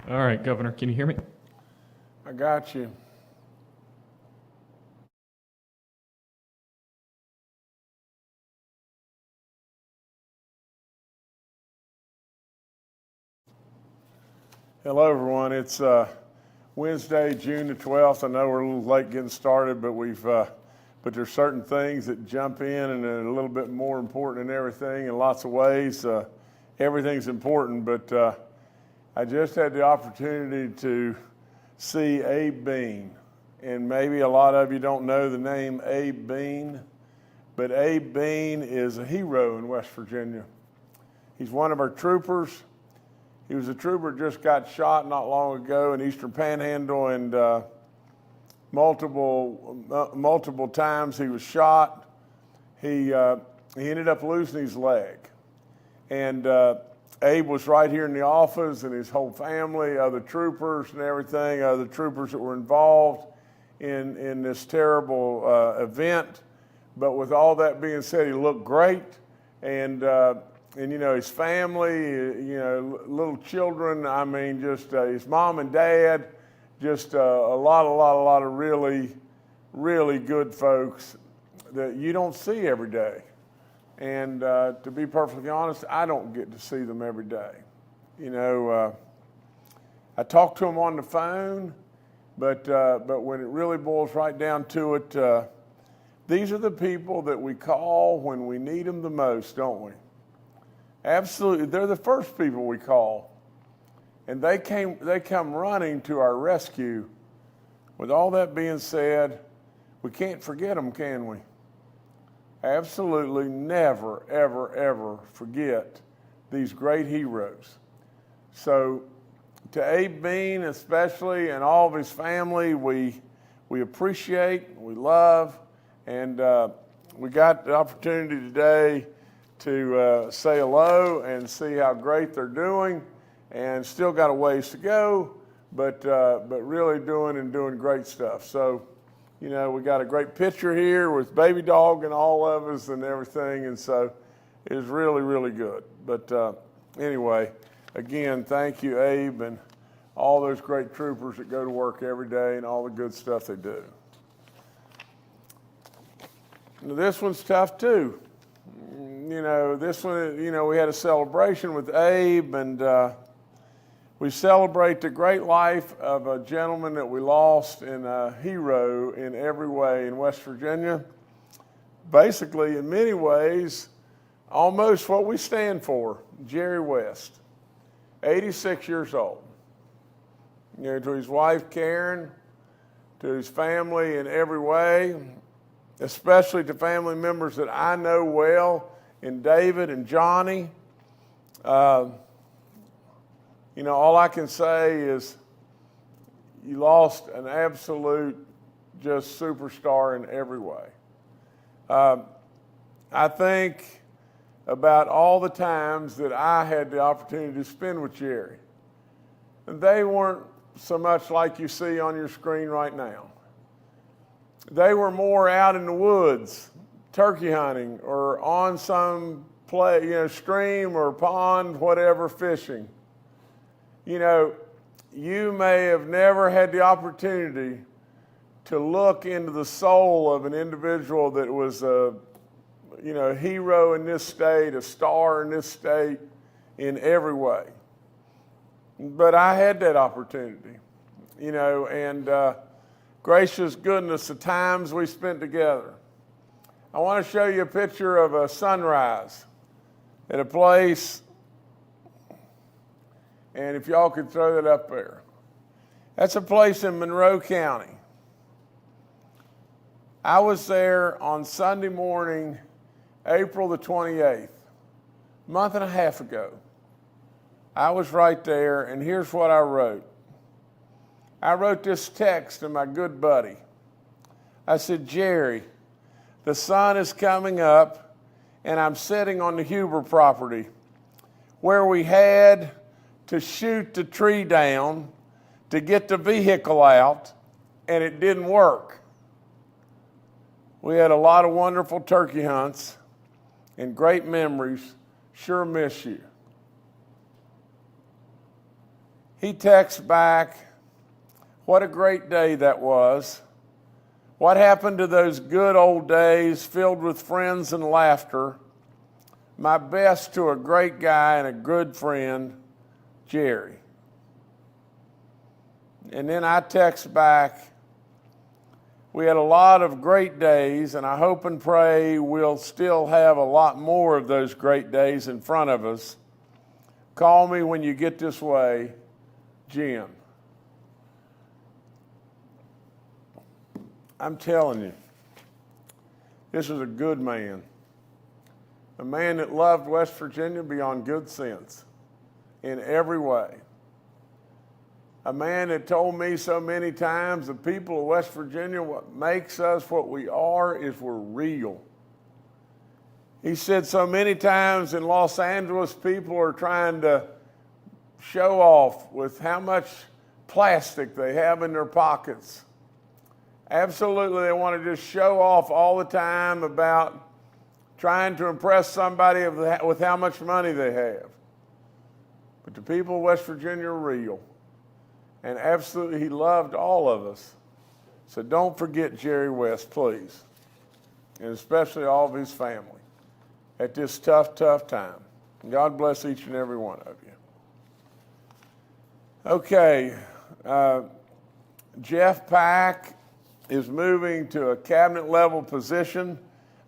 All right, Governor, can you hear me? I got you. Hello, everyone. It's Wednesday, June the 12th. I know we're a little late getting started, but but there's certain things that jump in and are a little bit more important than everything in lots of ways. Everything's important, but I just had the opportunity to see Abe Bean. And maybe a lot of you don't know the name Abe Bean, but Abe Bean is a hero in West Virginia. He's one of our troopers. He was a trooper, just got shot not long ago in Eastern Panhandle, and multiple times he was shot. He ended up losing his leg. And Abe was right here in the office, and his whole family, other troopers and everything, other troopers that were involved in this terrible event. But with all that being said, he looked great. And you know, his family, you know, little children, I mean, just his mom and dad, just a lot of really, really good folks that you don't see every day. And to be perfectly honest, I don't get to see them every day. You know, I talk to them on the phone, but when it really boils right down to it, these are the people that we call when we need them the most, don't we? Absolutely, they're the first people we call, and they come running to our rescue. With all that being said, we can't forget them, can we? Absolutely never, ever, ever forget these great heroes. So to Abe Bean especially, and all of his family, we appreciate, we love, and we got the opportunity today to say hello and see how great they're doing, and still got a ways to go, but really doing great stuff. So, you know, we got a great picture here with Baby Dog and all of us and everything, and so it's really, really good. But anyway, again, thank you, Abe, and all those great troopers that go to work every day and all the good stuff they do. Now, this one's tough too. You know, this one, you know, we had a celebration with Abe, and we celebrate the great life of a gentleman that we lost, and a hero in every way in West Virginia. Basically, in many ways, almost what we stand for, Jerry West, 86 years old. You know, to his wife, Karen, to his family in every way, especially to family members that I know well, in David and Johnny. You know, all I can say is you lost an absolute just superstar in every way. I think about all the times that I had the opportunity to spend with Jerry. And they weren't so much like you see on your screen right now. They were more out in the woods, turkey hunting, or on some stream or pond, whatever, fishing. You know, you may have never had the opportunity to look into the soul of an individual that was a, you know, hero in this state, a star in this state in every way. But I had that opportunity, you know, and gracious goodness, the times we spent together. I want to show you a picture of a sunrise at a place, and if y'all could throw that up there. That's a place in Monroe County. I was there on Sunday morning, April the 28th, a month and a half ago. I was right there, and here's what I wrote. I wrote this text to my good buddy. I said, Jerry, the sun is coming up, and I'm sitting on the Huber property where we had to shoot the tree down to get the vehicle out, and it didn't work. We had a lot of wonderful turkey hunts and great memories. Sure miss you. he texts back, "What a great day that was. What happened to those good old days filled with friends and laughter? My best to a great guy and a good friend, Jerry." And then I text back, "We had a lot of great days, and I hope and pray we'll still have a lot more of those great days in front of us. Call me when you get this way, Jim." I'm telling you, this is a good man. A man that loved West Virginia beyond good sense in every way. A man that told me so many times, the people of West Virginia, what makes us what we are is we're real. He said so many times in Los Angeles, people are trying to show off with how much plastic they have in their pockets. Absolutely, they want to just show off all the time about trying to impress somebody with how much money they have. But the people of West Virginia are real. And absolutely, he loved all of us. So don't forget Jerry West, please. And especially all of his family at this tough, tough time. God bless each and every one of you. Okay, Jeff Pack is moving to a cabinet level position.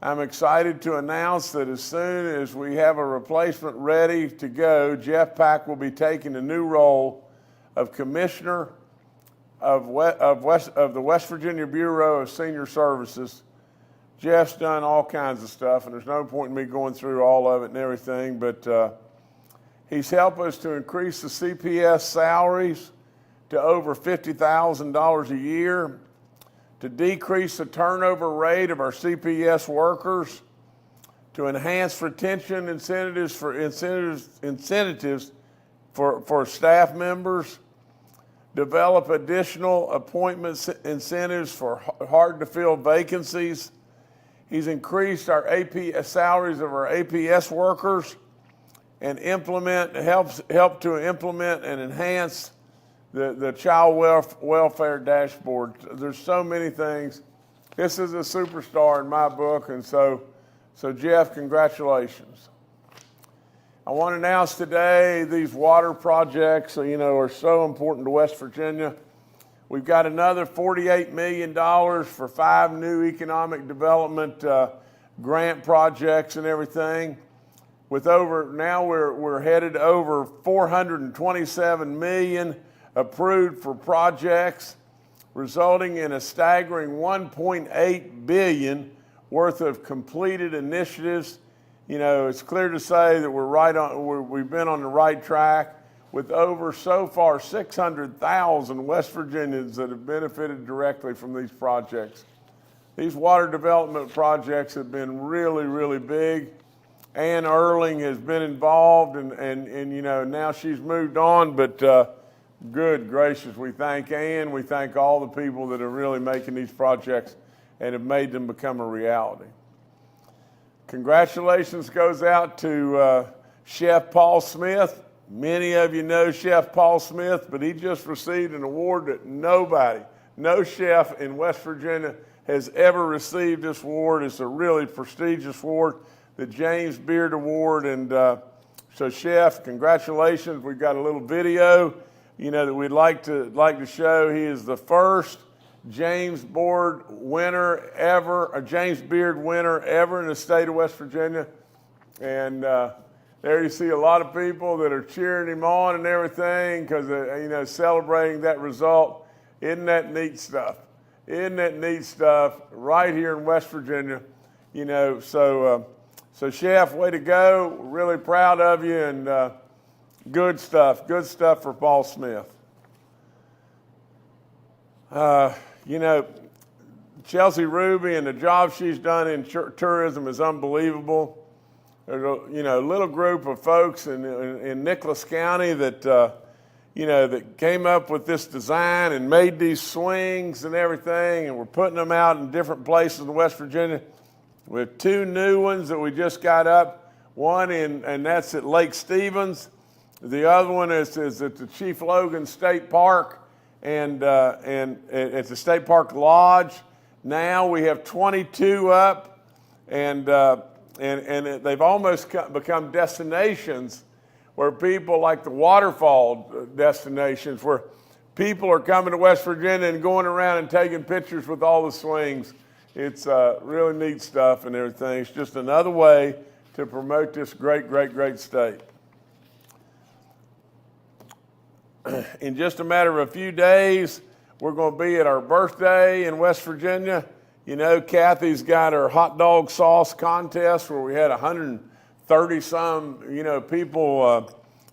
I'm excited to announce that as soon as we have a replacement ready to go, Jeff Pack will be taking a new role of Commissioner of the West Virginia Bureau of Senior Services. Jeff's done all kinds of stuff, and there's no point in me going through all of it and everything, but he's helped us to increase the CPS salaries to over $50,000 a year, to decrease the turnover rate of our CPS workers, to enhance retention incentives for staff members, develop additional appointment incentives for hard-to-fill vacancies. He's increased our salaries of our APS workers and help to implement and enhance the child welfare dashboard. There's so many things. This is a superstar in my book, and so Jeff, congratulations. I want to announce today these water projects, are so important to West Virginia. We've got another $48 million for 5 new economic development grant projects and everything. Now we're headed over $427 million approved for projects, resulting in a staggering $1.8 billion worth of completed initiatives. It's clear to say that we've been on the right track with over, so far, 600,000 West Virginians that have benefited directly from these projects. These water development projects have been really, really big. Ann Erling has been involved, and now she's moved on, but good gracious, we thank Ann. We thank all the people that are really making these projects and have made them become a reality. Congratulations goes out to Chef Paul Smith. Many of you know Chef Paul Smith, but he just received an award that no chef in West Virginia has ever received this award. It's a really prestigious award, the James Beard Award. And so Chef, congratulations. We've got a little video, that we'd like to show. He is the first James Beard winner ever in the state of West Virginia. And there you see a lot of people that are cheering him on and everything because, celebrating that result. Isn't that neat stuff? Right here in West Virginia, so Chef, way to go. We're really proud of you, and good stuff for Paul Smith. Chelsea Ruby and the job she's done in tourism is unbelievable. There's a little group of folks in Nicholas County that that came up with this design and made these swings and everything, and we're putting them out in different places in West Virginia. We have 2 new ones that we just got up. One and that's at Lake Stevens. The other one is at the Chief Logan State Park and at the State Park Lodge. Now we have 22 up, and they've almost become destinations where people, like the waterfall destinations, where people are coming to West Virginia and going around and taking pictures with all the swings. It's really neat stuff and everything. It's just another way to promote this great, great, great state. In just a matter of a few days, we're going to be at our birthday in West Virginia. You know, Kathy's got her hot dog sauce contest where we had 130 some, people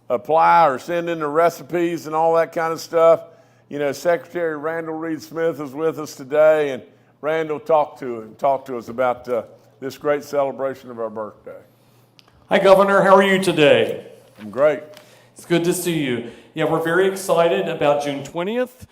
apply or send in the recipes and all that kind of stuff. You know, Secretary Randall Reed Smith is with us today, and Randall talked to us about this great celebration of our birthday. Hi, Governor. How are you today? I'm great. It's good to see you. Yeah, we're very excited about June 20th.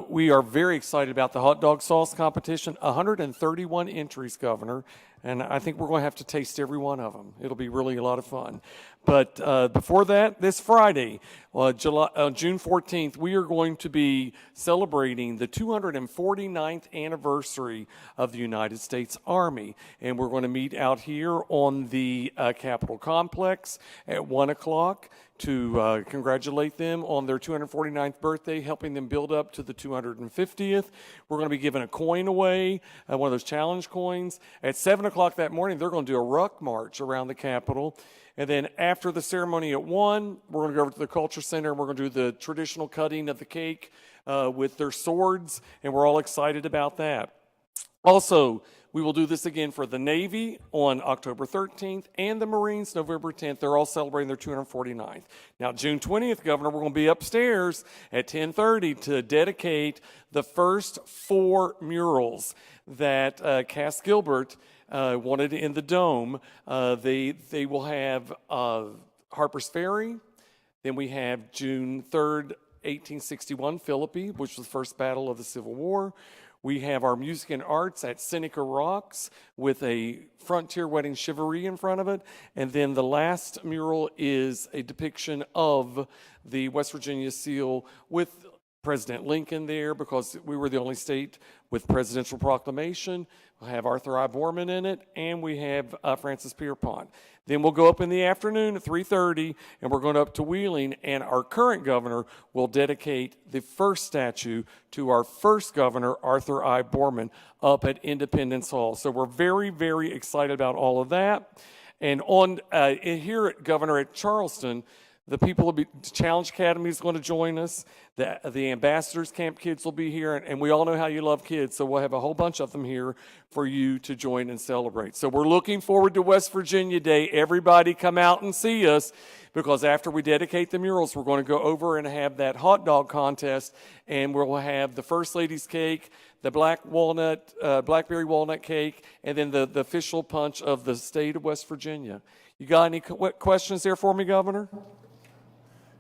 We are very excited about the hot dog sauce competition. 131 entries, Governor, and I think we're going to have to taste every one of them. It'll be really a lot of fun. But before that, this Friday, June 14th, we are going to be celebrating the 249th anniversary of the United States Army. And we're going to meet out here on the Capitol Complex at 1 o'clock to congratulate them on their 249th birthday, helping them build up to the 250th. We're going to be giving a coin away, one of those challenge coins. At 7 o'clock that morning, they're going to do a ruck march around the Capitol. And then after the ceremony at 1, we're going to go over to the Culture Center, and we're going to do the traditional cutting of the cake with their swords, and we're all excited about that. Also, we will do this again for the Navy on October 13th and the Marines November 10th. They're all celebrating their 249th. Now, June 20th, Governor, we're going to be upstairs at 10:30 to dedicate the first 4 murals that Cass Gilbert wanted in the Dome. They will have Harper's Ferry. Then we have June 3rd, 1861, Philippi, which was the first battle of the Civil War. We have our music and arts at Seneca Rocks with a frontier wedding chivalry in front of it. And then the last mural is a depiction of the West Virginia seal with President Lincoln there, because we were the only state with presidential proclamation. We'll have Arthur I. Borman in it, and we have Francis Pierpont. Then we'll go up in the afternoon at 3:30, and we're going up to Wheeling, and our current governor will dedicate the first statue to our first governor, Arthur I. Borman, up at Independence Hall. So we're very, very excited about all of that. And on here at Governor at Charleston, the people of the Challenge Academy is going to join us. The Ambassadors Camp kids will be here, and we all know how you love kids, so we'll have a whole bunch of them here for you to join and celebrate. So we're looking forward to West Virginia Day. Everybody come out and see us, because after we dedicate the murals, we're going to go over and have that hot dog contest, and we'll have the First Lady's cake, the blackberry walnut cake, and then the official punch of the state of West Virginia. You got any questions there for me, Governor?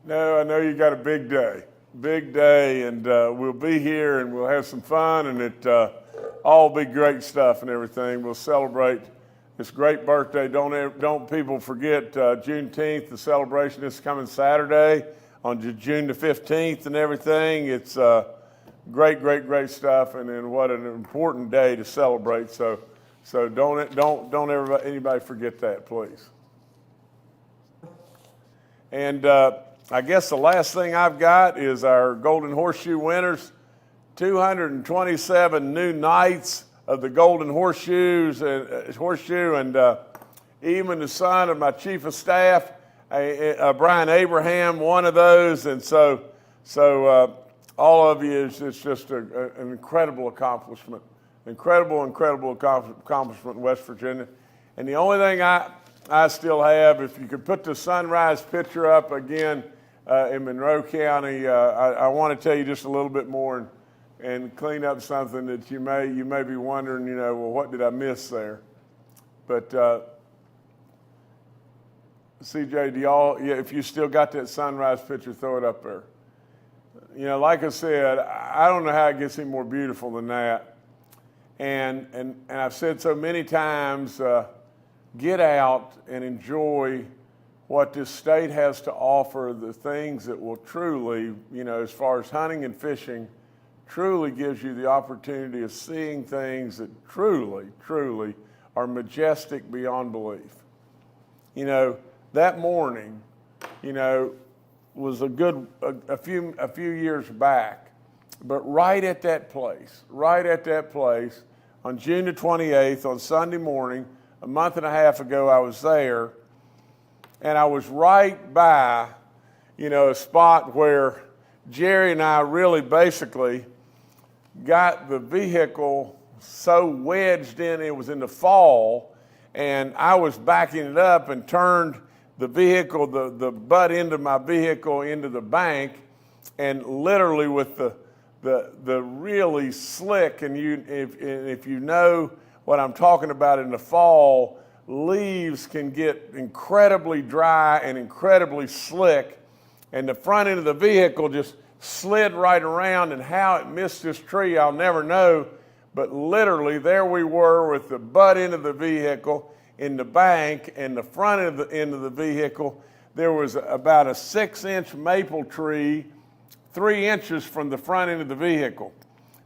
No, I know you got a big day, and we'll be here, and we'll have some fun, and it all be great stuff and everything. We'll celebrate this great birthday. Don't people forget Juneteenth, the celebration is coming Saturday on June the 15th and everything. It's great, great, great stuff, and then what an important day to celebrate. So don't anybody forget that, please. And I guess the last thing I've got is our Golden Horseshoe winners. 227 new knights of the Golden Horseshoe, and even the son of my chief of staff, Brian Abraham, one of those. And so all of you, it's just an incredible accomplishment, incredible accomplishment in West Virginia. And the only thing I still have, if you could put the sunrise picture up again in Monroe County, I want to tell you just a little bit more and clean up something that you may be wondering, well, what did I miss there? But CJ, if you still got that sunrise picture, throw it up there. Like I said, I don't know how it gets any more beautiful than that. And I've said so many times, get out and enjoy what this state has to offer, the things that will truly, as far as hunting and fishing, truly gives you the opportunity of seeing things that truly, truly are majestic beyond belief. That morning, was a few years back, but right at that place, on June the 28th, on Sunday morning, a month and a half ago, I was there, and I was right by, a spot where Jerry and I really basically got the vehicle so wedged in, it was in the fall, and I was backing it up and turned the vehicle, the butt end of my vehicle into the bank, and literally with the really slick, and if you know what I'm talking about, in the fall, leaves can get incredibly dry and incredibly slick, and the front end of the vehicle just slid right around, and how it missed this tree, I'll never know, but literally there we were with the butt end of the vehicle in the bank, and the front end of the vehicle, there was about a 6-inch maple tree 3 inches from the front end of the vehicle.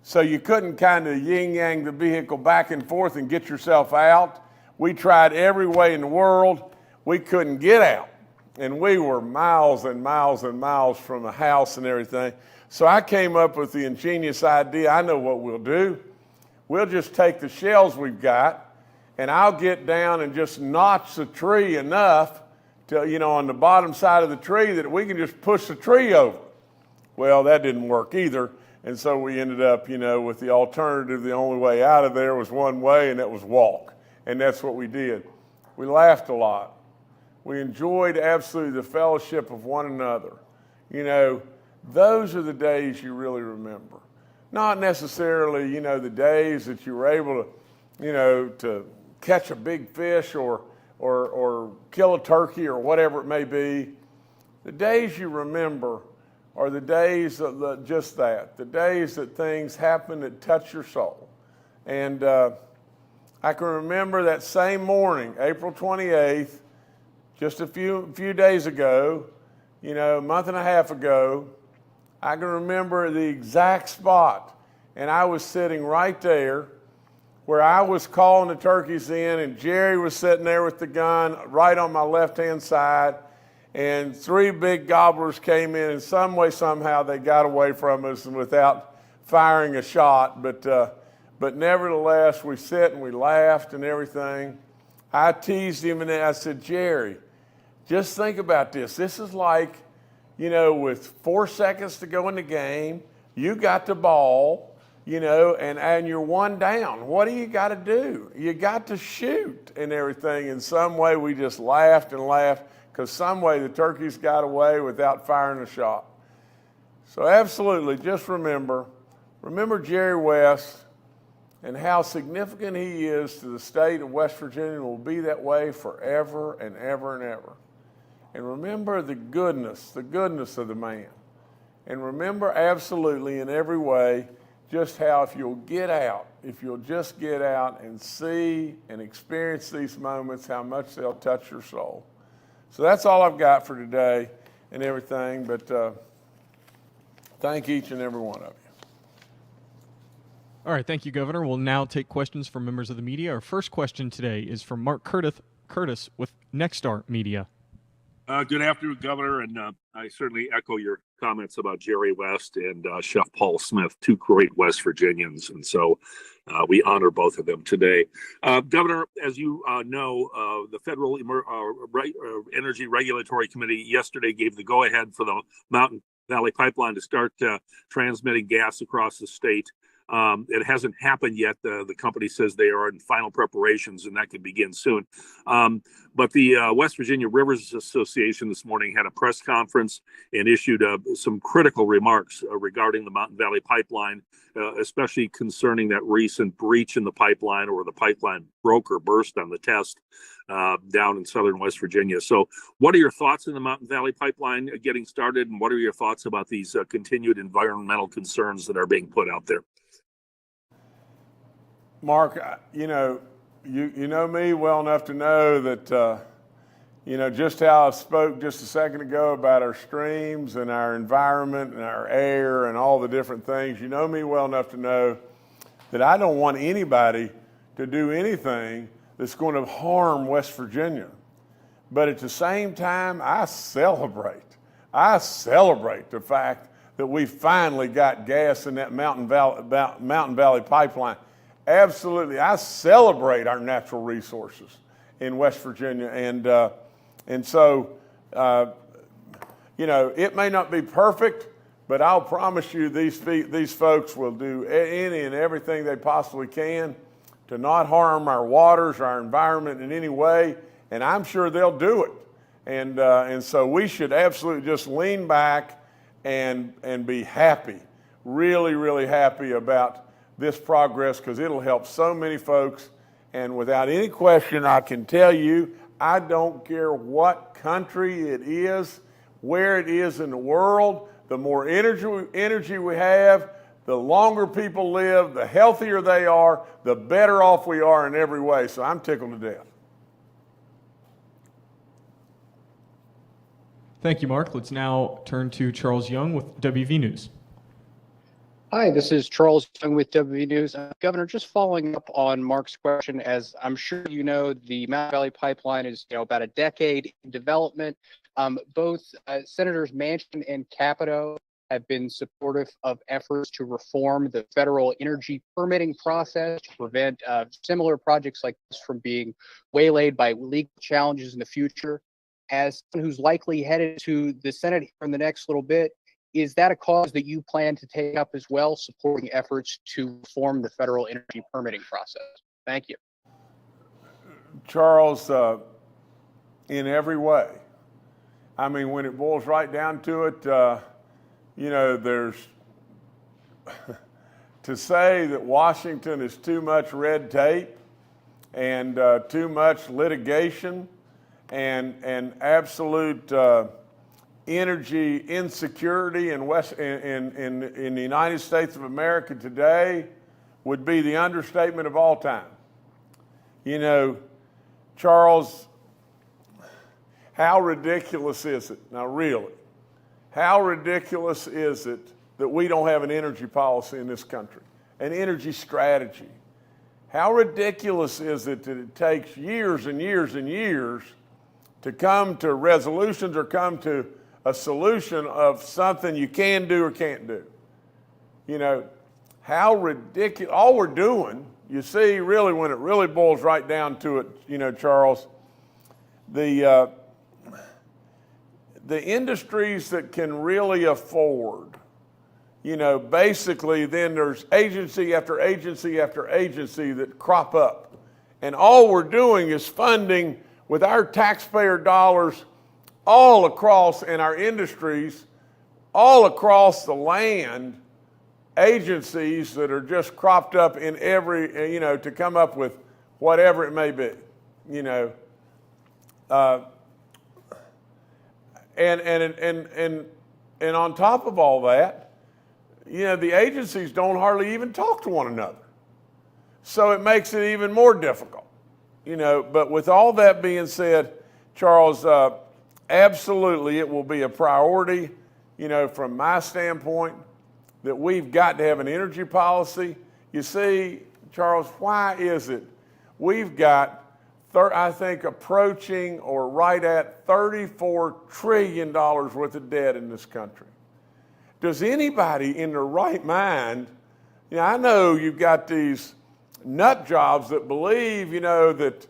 So you couldn't kind of yin-yang the vehicle back and forth and get yourself out. We tried every way in the world. We couldn't get out. And we were miles and miles and miles from a house and everything. So I came up with the ingenious idea, I know what we'll do. We'll just take the shells we've got, and I'll get down and just notch the tree enough to, on the bottom side of the tree that we can just push the tree over. Well, that didn't work either. And so we ended up, with the alternative, the only way out of there was one way, and that was walk. And that's what we did. We laughed a lot. We enjoyed absolutely the fellowship of one another. Those are the days you really remember. Not necessarily, the days that you were able to, to catch a big fish or kill a turkey or whatever it may be. The days you remember are the days of just that, the days that things happen that touch your soul. And I can remember that same morning, April 28th, just a few days ago, a month and a half ago, I can remember the exact spot. And I was sitting right there where I was calling the turkeys in, and Jerry was sitting there with the gun right on my left-hand side, and 3 big gobblers came in, and some way, somehow, they got away from us and without firing a shot. But nevertheless, we sit and we laughed and everything. I teased him, and I said, Jerry, just think about this. This is like, with 4 seconds to go in the game, you got the ball, and you're one down. What do you got to do? You got to shoot and everything. In some way, we just laughed and laughed because some way the turkeys got away without firing a shot. So absolutely, just remember Jerry West and how significant he is to the state of West Virginia, and will be that way forever and ever and ever. And remember the goodness of the man. And remember absolutely in every way just how if you'll just get out and see and experience these moments, how much they'll touch your soul. So that's all I've got for today and everything, but thank each and every one of you. All right, thank you, Governor. We'll now take questions from members of the media. Our first question today is from Mark Curtis with Nexstar Media. Good afternoon, Governor, and I certainly echo your comments about Jerry West and Chef Paul Smith, 2 great West Virginians, and so we honor both of them today. Governor, as you know, the Federal Energy Regulatory Committee yesterday gave the go-ahead for the Mountain Valley Pipeline to start transmitting gas across the state. It hasn't happened yet. The company says they are in final preparations, and that could begin soon. But the West Virginia Rivers Association this morning had a press conference and issued some critical remarks regarding the Mountain Valley Pipeline, especially concerning that recent breach in the pipeline, or the pipeline broke or burst on the test down in southern West Virginia. So what are your thoughts on the Mountain Valley Pipeline getting started, and what are your thoughts about these continued environmental concerns that are being put out there? Mark, you know me well enough to know that, You know, just how I spoke just a second ago about our streams and our environment and our air and all the different things. You know me well enough to know that I don't want anybody to do anything that's going to harm West Virginia. But at the same time, I celebrate the fact that we finally got gas in that Mountain Valley pipeline. Absolutely, I celebrate our natural resources in West Virginia, and so you know, it may not be perfect, but I'll promise you these folks will do any and everything they possibly can to not harm our waters, our environment in any way, and I'm sure they'll do it. And so we should absolutely just lean back and be happy, really, really happy about this progress, because it'll help so many folks. And without any question, I can tell you, I don't care what country it is, where it is in the world, the more energy we have, the longer people live, the healthier they are, the better off we are in every way. So I'm tickled to death. Thank you, Mark. Let's now turn to Charles Young with WV News. Hi, this is Charles Young with WV News. Governor, just following up on Mark's question, as I'm sure you know, the Mountain Valley Pipeline is about a decade in development. Both Senators Manchin and Capito have been supportive of efforts to reform the federal energy permitting process to prevent similar projects like this from being waylaid by legal challenges in the future. As someone who's likely headed to the Senate here in the next little bit, is that a cause that you plan to take up as well, supporting efforts to reform the federal energy permitting process? Thank you. Charles, in every way. I mean, when it boils right down to it, you know, there's to say that Washington is too much red tape and too much litigation and absolute energy insecurity in the United States of America today would be the understatement of all time. You know, Charles, how ridiculous is it? Now, really, how ridiculous is it that we don't have an energy policy in this country, an energy strategy? How ridiculous is it that it takes years and years and years to come to resolutions or come to a solution of something you can do or can't do? You know, how ridiculous. All we're doing, you see, really, when it really boils right down to it, you know, Charles, the industries that can really afford, you know, basically then there's agency after agency after agency that crop up. And all we're doing is funding with our taxpayer dollars all across in our industries, all across the land, agencies that are just cropped up in every, you know, to come up with whatever it may be, you know. And on top of all that, you know, the agencies don't hardly even talk to one another. So it makes it even more difficult. You know, but with all that being said, Charles, absolutely it will be a priority, you know, from my standpoint, that we've got to have an energy policy. You see, Charles, why is it we've got, I think, approaching or right at $34 trillion worth of debt in this country? Does anybody in their right mind, you know, I know you've got these nut jobs that believe, you know, that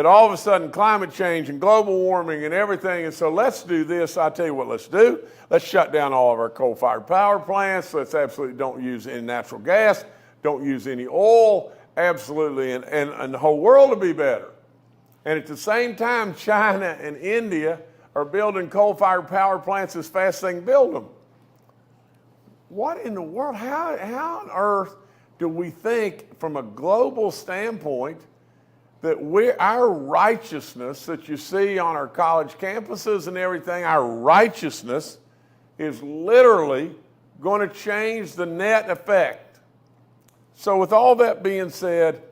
all of a sudden climate change and global warming and everything, and so let's do this. I'll tell you what let's do. Let's shut down all of our coal-fired power plants. Let's absolutely don't use any natural gas, don't use any oil, absolutely, and the whole world will be better. And at the same time, China and India are building coal-fired power plants as fast as they can build them. What in the world, how on earth do we think from a global standpoint that our righteousness that you see on our college campuses and everything, our righteousness is literally going to change the net effect? So with all that being said,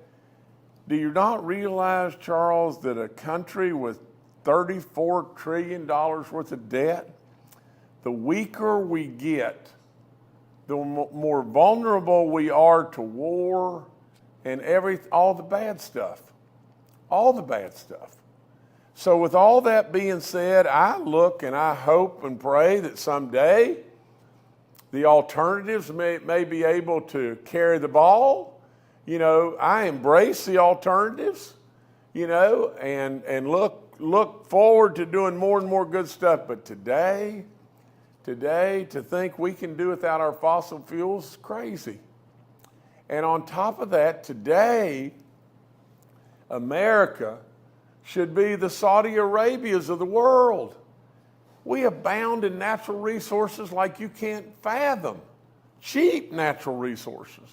do you not realize, Charles, that a country with $34 trillion worth of debt. The weaker we get, the more vulnerable we are to war and all the bad stuff. All the bad stuff. So with all that being said, I look and I hope and pray that someday the alternatives may be able to carry the ball. You know, I embrace the alternatives, you know, and look forward to doing more and more good stuff. But today, to think we can do without our fossil fuels is crazy. And on top of that, today, America should be the Saudi Arabias of the world. We abound in natural resources like you can't fathom. Cheap natural resources.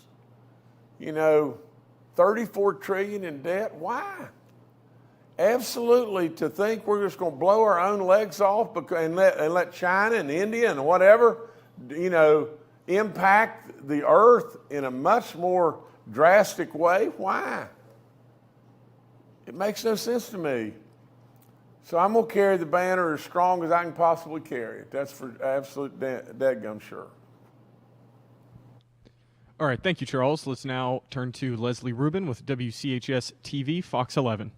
You know, 34 trillion in debt, why? Absolutely, to think we're just going to blow our own legs off and let China and India and whatever, you know, impact the earth in a much more drastic way, why? It makes no sense to me. So I'm going to carry the banner as strong as I can possibly carry it. That's for absolute dadgum sure. All right, thank you, Charles. Let's now turn to Leslie Rubin with WCHS TV, Fox 11.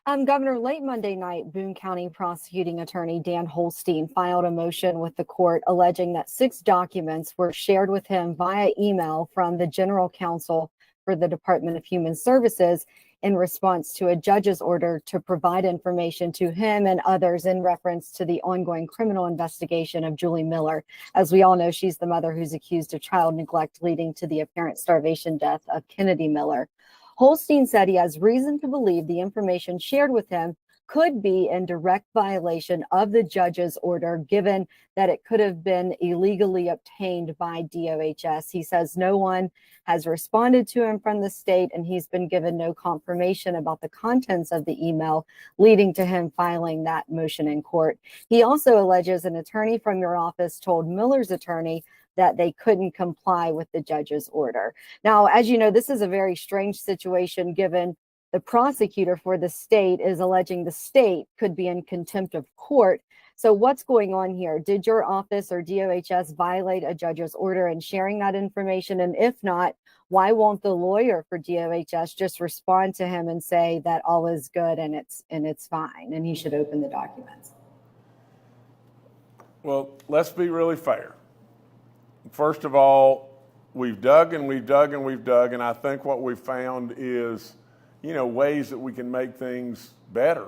Governor, late Monday night, Boone County prosecuting attorney Dan Holstein filed a motion with the court alleging that 6 documents were shared with him via email from the general counsel for the Department of Human Services in response to a judge's order to provide information to him and others in reference to the ongoing criminal investigation of Julie Miller. As we all know, she's the mother who's accused of child neglect leading to the apparent starvation death of Kennedy Miller. Holstein said he has reason to believe the information shared with him could be in direct violation of the judge's order, given that it could have been illegally obtained by DOHS. He says no one has responded to him from the state, and he's been given no confirmation about the contents of the email, leading to him filing that motion in court. He also alleges an attorney from your office told Miller's attorney that they couldn't comply with the judge's order. Now, as you know, this is a very strange situation given the prosecutor for the state is alleging the state could be in contempt of court. So what's going on here? Did your office or DOHS violate a judge's order in sharing that information? And if not, why won't the lawyer for DOHS just respond to him and say that all is good and it's fine and he should open the documents? Well, let's be really fair. First of all, we've dug and we've dug and we've dug, and I think what we've found is, you know, ways that we can make things better.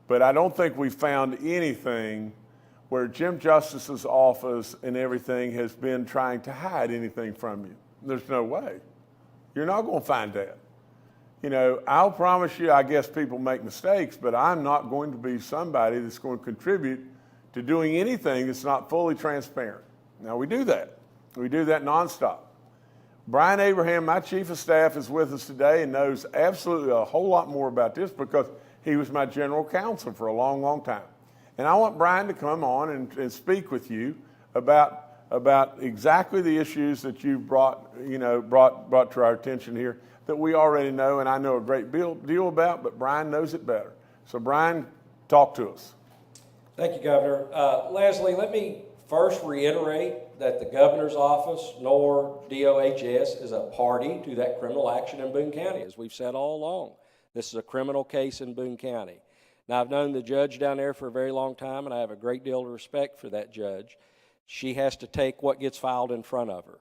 But I don't think we've found anything where Jim Justice's office and everything has been trying to hide anything from you. There's no way. You're not going to find that. You know, I'll promise you, I guess people make mistakes, but I'm not going to be somebody that's going to contribute to doing anything that's not fully transparent. Now, we do that. We do that nonstop. Brian Abraham, my chief of staff, is with us today and knows absolutely a whole lot more about this because he was my general counsel for a long, long time. And I want Brian to come on and speak with you about exactly the issues that you've brought to our attention here that we already know and I know a great deal about, but Brian knows it better. So Brian, talk to us. Thank you, Governor. Leslie, let me first reiterate that the governor's office nor DOHS is a party to that criminal action in Boone County, as we've said all along. This is a criminal case in Boone County. Now, I've known the judge down there for a very long time, and I have a great deal of respect for that judge. She has to take what gets filed in front of her.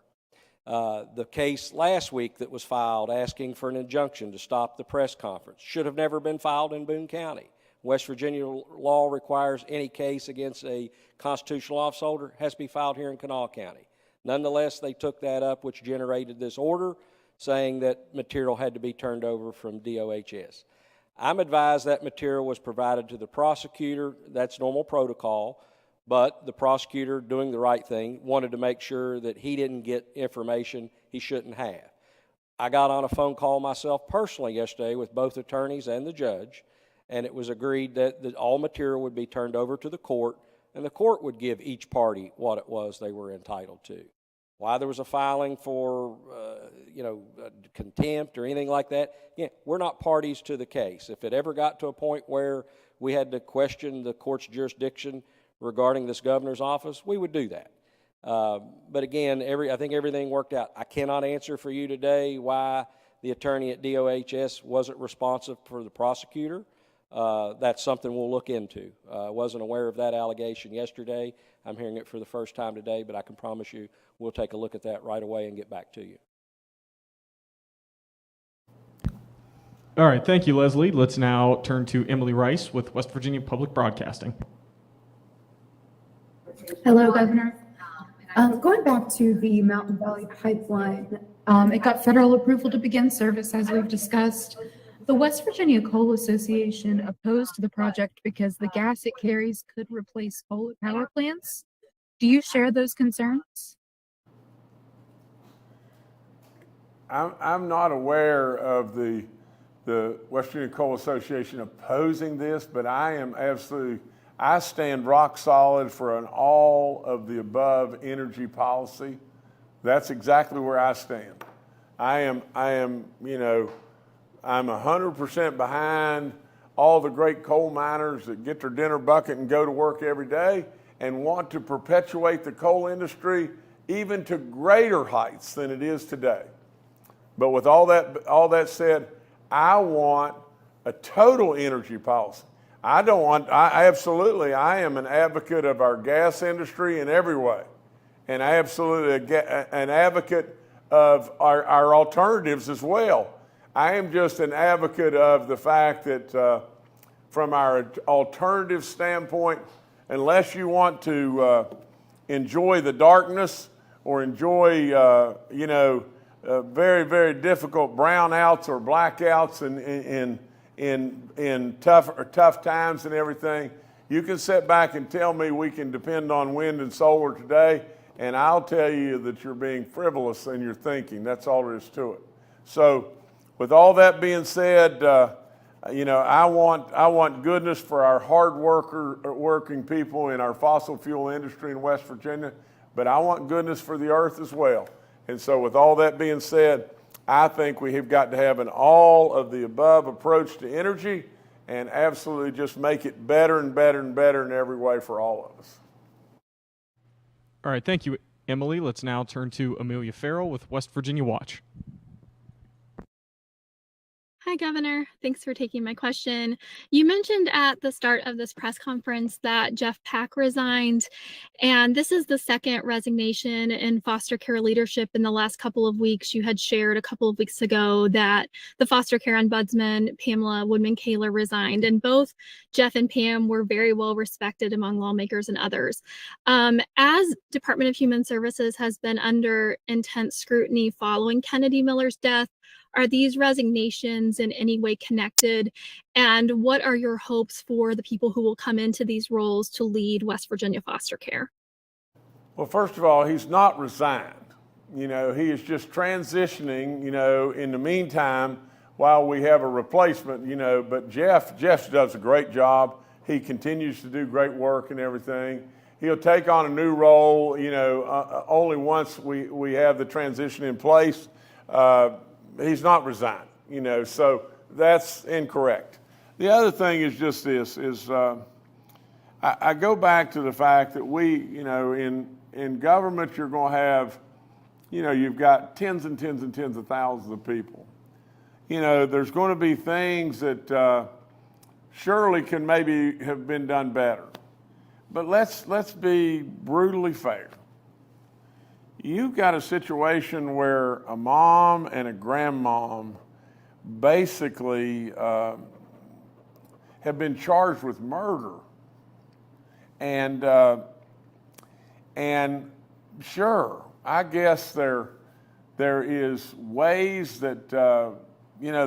The case last week that was filed asking for an injunction to stop the press conference should have never been filed in Boone County. West Virginia law requires any case against a constitutional office holder has to be filed here in Kanawha County. Nonetheless, they took that up, which generated this order saying that material had to be turned over from DOHS. I'm advised that material was provided to the prosecutor. That's normal protocol, but the prosecutor, doing the right thing, wanted to make sure that he didn't get information he shouldn't have. I got on a phone call myself personally yesterday with both attorneys and the judge, and it was agreed that all material would be turned over to the court, and the court would give each party what it was they were entitled to. why there was a filing for, contempt or anything like that. Yeah, we're not parties to the case. If it ever got to a point where we had to question the court's jurisdiction regarding this governor's office, we would do that. But again, I think everything worked out. I cannot answer for you today why the attorney at DOHS wasn't responsive for the prosecutor. That's something we'll look into. I wasn't aware of that allegation yesterday. I'm hearing it for the first time today, but I can promise you we'll take a look at that right away and get back to you. All right, thank you, Leslie. Let's now turn to Emily Rice with West Virginia Public Broadcasting. Hello, Governor. Going back to the Mountain Valley Pipeline, it got federal approval to begin service, as we've discussed. The West Virginia Coal Association opposed the project because the gas it carries could replace coal at power plants. Do you share those concerns? I'm not aware of the West Virginia Coal Association opposing this, but I stand rock solid for an all of the above energy policy. That's exactly where I stand. I'm 100% behind all the great coal miners that get their dinner bucket and go to work every day and want to perpetuate the coal industry even to greater heights than it is today. But with all that said, I want a total energy policy. I am an advocate of our gas industry in every way, and I absolutely an advocate of our alternatives as well. I am just an advocate of the fact that from our alternative standpoint, unless you want to enjoy the darkness or enjoy, very, very difficult brownouts or blackouts in tough times and everything, you can sit back and tell me we can depend on wind and solar today, and I'll tell you that you're being frivolous in your thinking. That's all there is to it. So with all that being said, I want goodness for our working people in our fossil fuel industry in West Virginia, but I want goodness for the earth as well. And so with all that being said, I think we have got to have an all of the above approach to energy and absolutely just make it better and better and better in every way for all of us. All right, thank you, Emily. Let's now turn to Amelia Farrell with West Virginia Watch. Hi, Governor. Thanks for taking my question. You mentioned at the start of this press conference that Jeff Pack resigned, and this is the second resignation in foster care leadership in the last couple of weeks. You had shared a couple of weeks ago that the foster care ombudsman, Pamela Woodman-Kaler, resigned, and both Jeff and Pam were very well respected among lawmakers and others. As Department of Human Services has been under intense scrutiny following Kennedy Miller's death, are these resignations in any way connected? And what are your hopes for the people who will come into these roles to lead West Virginia foster care? Well, first of all, he's not resigned. He is just transitioning, in the meantime, while we have a replacement, but Jeff does a great job. He continues to do great work and everything. He'll take on a new role, only once we have the transition in place. He's not resigned, so that's incorrect. The other thing is just this, I go back to the fact that we, in government, you're going to have, you've got tens and tens and tens of thousands of people. There's going to be things that surely can maybe have been done better. But let's be brutally fair. You've got a situation where a mom and a grandmom basically have been charged with murder. And sure, I guess there is ways that, the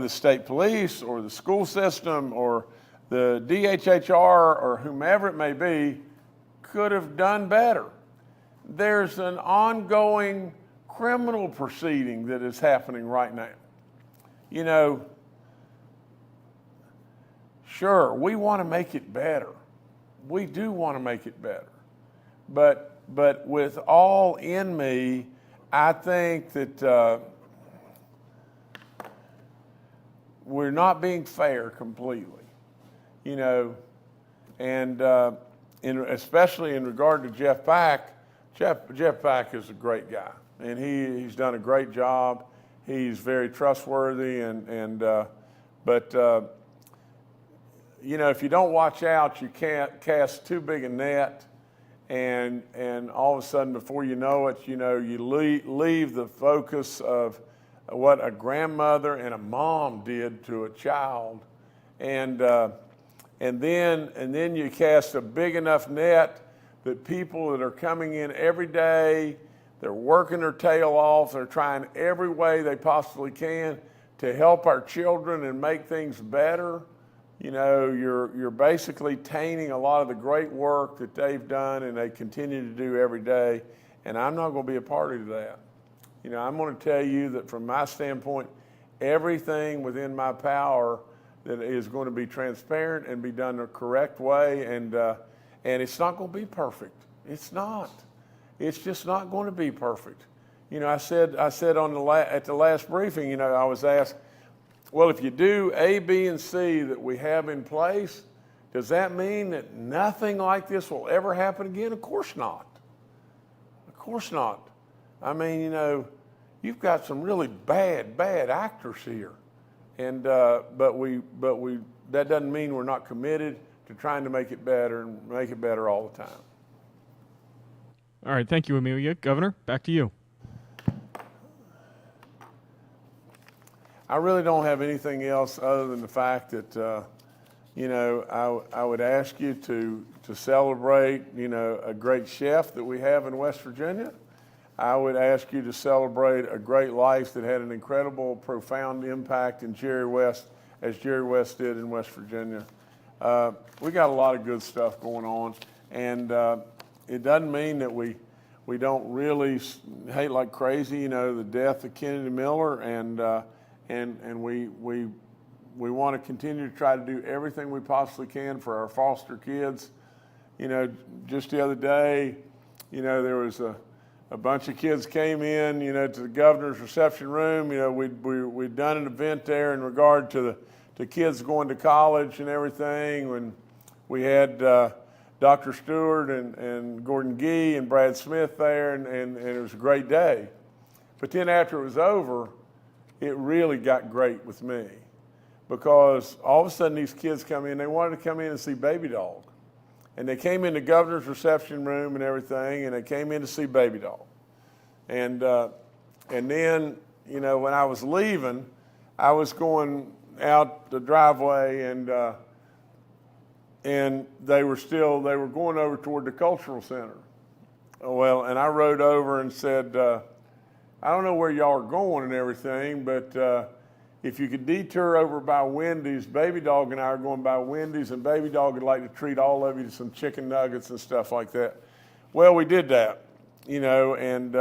state police or the school system or the DHHR or whomever it may be could have done better. There's an ongoing criminal proceeding that is happening right now. Sure, we want to make it better. We do want to make it better. But with all in me, I think that we're not being fair completely, you know, and especially in regard to Jeff Pack. Jeff Pack is a great guy, and he's done a great job. He's very trustworthy, but you know, if you don't watch out, you can't cast too big a net, and all of a sudden, before you know it, you know, you leave the focus of what a grandmother and a mom did to a child, and then you cast a big enough net that people that are coming in every day, they're working their tail off, they're trying every way they possibly can to help our children and make things better. You know, you're basically tainting a lot of the great work that they've done and they continue to do every day, and I'm not going to be a party to that. You know, I'm going to tell you that from my standpoint, everything within my power that is going to be transparent and be done the correct way, and it's not going to be perfect. It's not. It's just not going to be perfect. You know, I said on at the last briefing, you know, I was asked, well, if you do A, B, and C that we have in place, does that mean that nothing like this will ever happen again? Of course not. Of course not. I mean, you know, you've got some really bad actors here, and but that doesn't mean we're not committed to trying to make it better and make it better all the time. All right, thank you, Amelia. Governor, back to you. I really don't have anything else other than the fact that, you know, I would ask you to celebrate, you know, a great chef that we have in West Virginia. I would ask you to celebrate a great life that had an incredible, profound impact in Jerry West, as Jerry West did in West Virginia. We got a lot of good stuff going on, and it doesn't mean that we don't really hate like crazy, you know, the death of Kennedy Miller, and we want to continue to try to do everything we possibly can for our foster kids. You know, just the other day, you know, there was a bunch of kids came in, you know, to the governor's reception room. You know, we'd done an event there in regard to the kids going to college and everything. When we had Dr. Stewart and Gordon Gee and Brad Smith there, and it was a great day. But then after it was over, it really got great with me, because all of a sudden these kids come in, they wanted to come in and see Baby Dog. And they came in the governor's reception room and everything, and they came in to see Baby Dog. And then, you know, when I was leaving, I was going out the driveway, and they were going over toward the cultural center. Well, and I rode over and said, I don't know where y'all are going and everything, but if you could detour over by Wendy's, Baby Dog and I are going by Wendy's, and Baby Dog would like to treat all of you to some chicken nuggets and stuff like that. Well, we did that, you know, and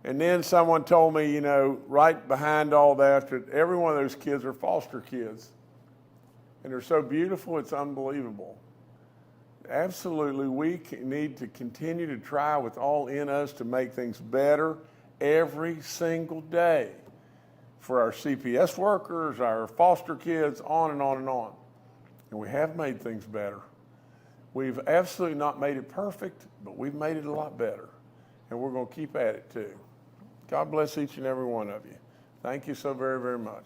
then someone told me, you know, right behind all that every one of those kids are foster kids. And they're so beautiful, it's unbelievable. Absolutely, we need to continue to try with all in us to make things better every single day for our CPS workers, our foster kids, on and on and on. And we have made things better. We've absolutely not made it perfect, but we've made it a lot better. And we're going to keep at it too. God bless each and every one of you. Thank you so very, very much.